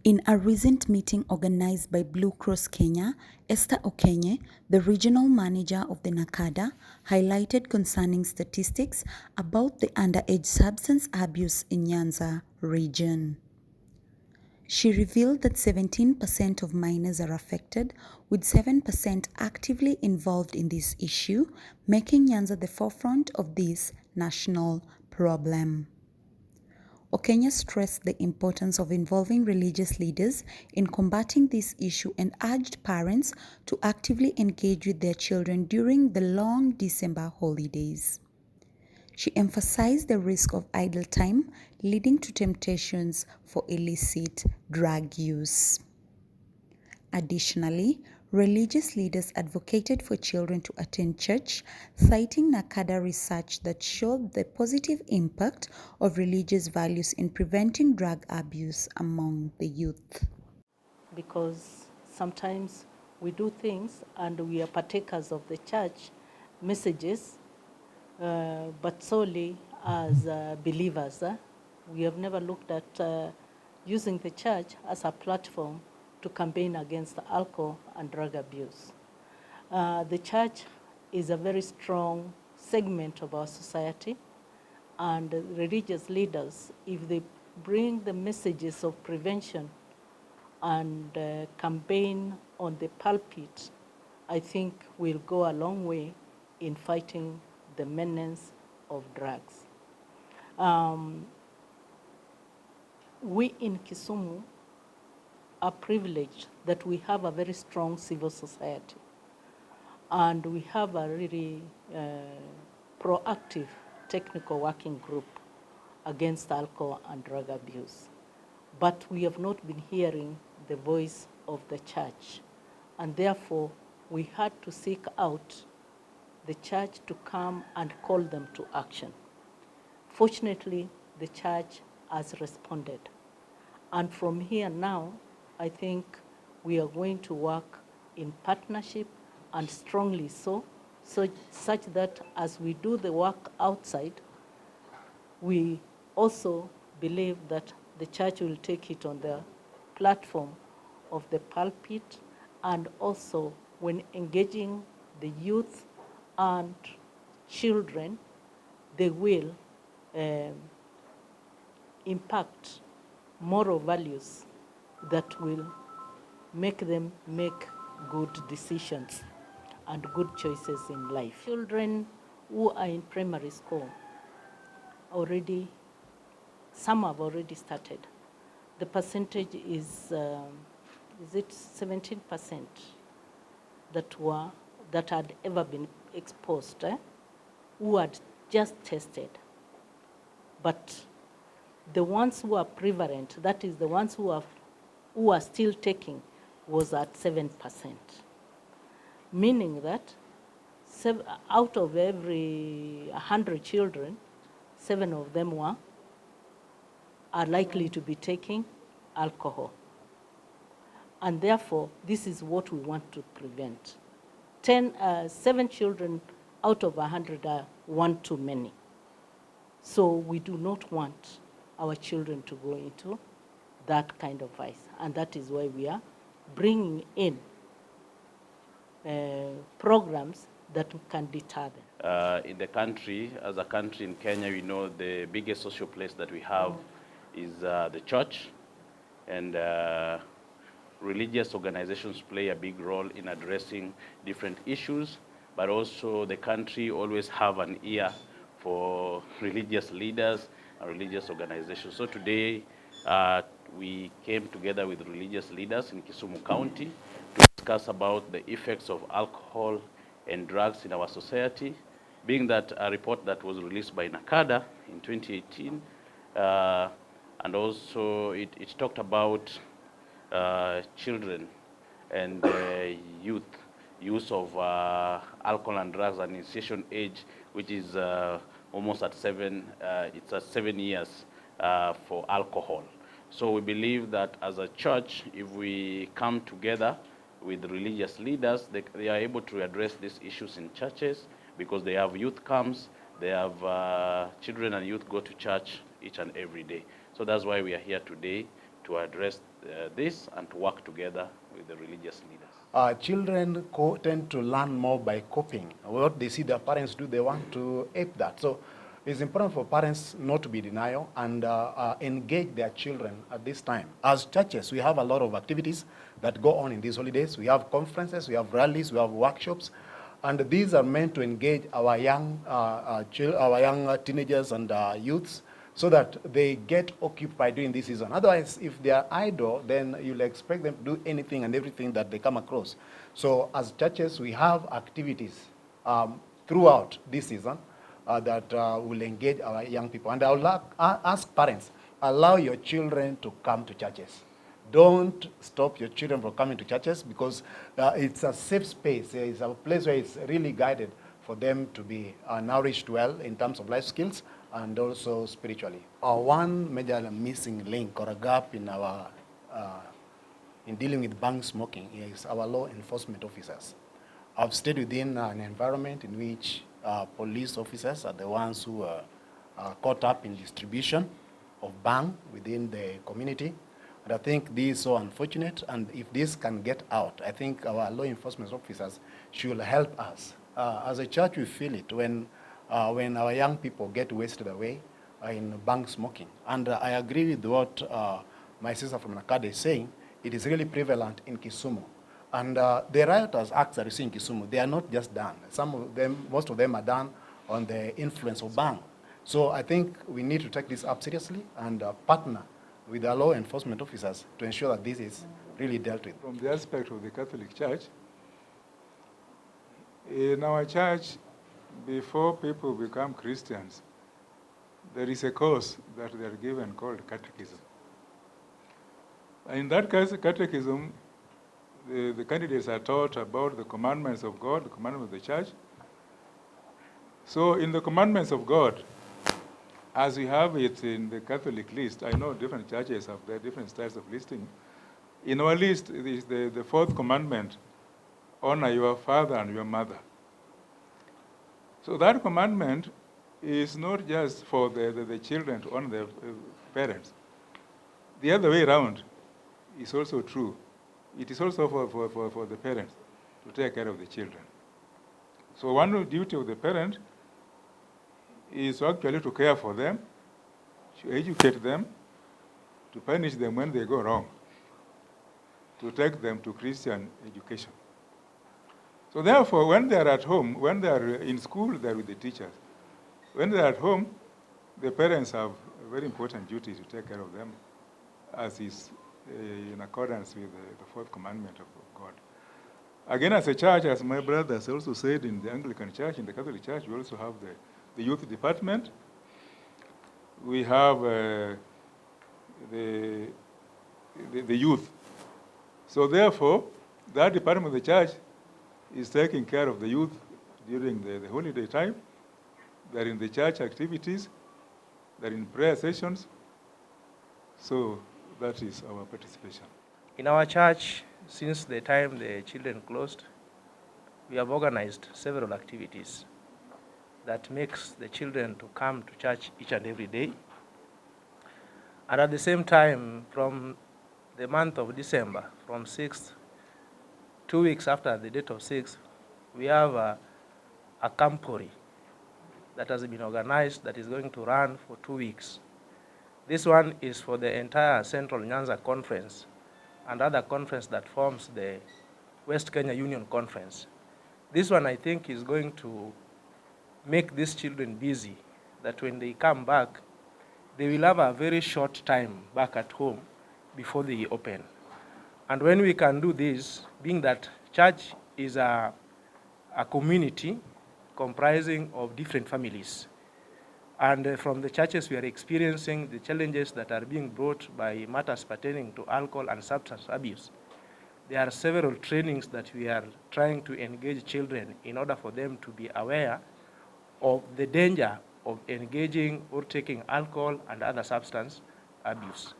In a recent meeting organized by Blue Cross Kenya, Esther Okenye, the regional manager of the Nacada, highlighted concerning statistics about the underage substance abuse in Nyanza region. She revealed that 17% of minors are affected, with 7% actively involved in this issue, making Nyanza the forefront of this national problem. Okenye stressed the importance of involving religious leaders in combating this issue and urged parents to actively engage with their children during the long December holidays. She emphasized the risk of idle time leading to temptations for illicit drug use. Additionally, religious leaders advocated for children to attend church, citing Nacada research that showed the positive impact of religious values in preventing drug abuse among the youth. Because sometimes we do things and we are partakers of the church messages, but solely as believers. We have never looked at using the church as a platform to campaign against alcohol and drug abuse. The church is a very strong segment of our society, and religious leaders, if they bring the messages of prevention and campaign on the pulpit, I think will go a long way in fighting the menace of drugs. We in Kisumu are privileged that we have a very strong civil society, and we have a really proactive technical working group against alcohol and drug abuse. But we have not been hearing the voice of the church, and therefore we had to seek out the church to come and call them to action. Fortunately, the church has responded. And from here now, I think we are going to work in partnership, and strongly so such that as we do the work outside, we also believe that the church will take it on the platform of the pulpit, and also when engaging the youth and children, they will impact moral values that will make them make good decisions and good choices in life. Children who are in primary school already, some have already started. The percentage is it 17% that had ever been exposed, who had just tested. But the ones who are prevalent, that is the ones who are still taking, was at 7%. Meaning that out of every 100 children, 7 of them are likely to be taking alcohol. And therefore, this is what we want to prevent. 7 children out of 100 are one too many. So we do not want our children to go into that kind of vice. And that is why we are bringing in programs that can deter them. In the country, as a country in Kenya, we know the biggest social place that we have is the church, and religious organizations play a big role in addressing different issues, but also the country always have an ear for religious leaders and religious organizations. So today, we came together with religious leaders in Kisumu County to discuss about the effects of alcohol and drugs in our society, being that a report that was released by Nacada in 2018, and also it talked about children and youth use of alcohol and drugs and initiation age, which is almost at 7 years for alcohol. So we believe that as a church, if we come together with religious leaders, they are able to address these issues in churches, because they have youth camps, they have children and youth go to church each and every day. So that's why we are here today, to address this and to work together with the religious leaders. Children tend to learn more by copying. What they see their parents do, they want to ape that. So it's important for parents not to be denial and engage their children at this time. As churches, we have a lot of activities that go on in these holidays. We have conferences, we have rallies, we have workshops, and these are meant to engage our young teenagers and youths so that they get occupied during this season. Otherwise, if they are idle, then you'll expect them to do anything and everything that they come across. So as churches, we have activities throughout this season that will engage our young people. And I would ask parents, allow your children to come to churches. Don't stop your children from coming to churches because it's a safe space. It's a place where it's really guided for them to be nourished well in terms of life skills and also spiritually. One major missing link or a gap in our in dealing with bank smoking is our law enforcement officers. I've stayed within an environment in which police officers are the ones who are caught up in distribution of bang within the community. And I think this is so unfortunate, and if this can get out, I think our law enforcement officers should help us. As a church, we feel it when our young people get wasted away in bank smoking. And I agree with what my sister from Nacada is saying. It is really prevalent in Kisumu. And the rioters' acts that you see in Kisumu, they are not just done. Some of them, most of them are done on the influence of bang. So I think we need to take this up seriously and partner with our law enforcement officers to ensure that this is really dealt with. From the aspect of the Catholic Church, in our church, before people become Christians, there is a course that they are given called catechism. And in that catechism, the candidates are taught about the commandments of God, the commandments of the church. So in the commandments of God, as we have it in the Catholic list, I know different churches have their different styles of listing. In our list is the fourth commandment, honor your father and your mother. So that commandment is not just for the children to honor their parents. The other way around is also true. It is also for the parents to take care of the children. So one duty of the parent is actually to care for them, to educate them, to punish them when they go wrong, to take them to Christian education. So therefore, when they are at home, when they are in school, they are with the teachers. When they are at home, the parents have a very important duty to take care of them, as is in accordance with the fourth commandment of God. Again, as a church, as my brothers also said, in the Anglican Church, in the Catholic Church, we also have the youth department. We have the youth. So therefore, that department of the church is taking care of the youth during the holiday time. They're in the church activities. They're in prayer sessions. So that is our participation. In our church, since the time the children closed, we have organized several activities that makes the children to come to church each and every day. And at the same time, from the month of December, from 6th, 2 weeks after the date of 6th, we have a camporee that has been organized that is going to run for 2 weeks. This one is for the entire Central Nyanza Conference and other conference that forms the West Kenya Union Conference. This one, I think, is going to make these children busy, that when they come back, they will have a very short time back at home before they open. And when we can do this, being that church is a community comprising of different families, and from the churches we are experiencing the challenges that are being brought by matters pertaining to alcohol and substance abuse. There are several trainings that we are trying to engage children in order for them to be aware of the danger of engaging or taking alcohol and other substance abuse.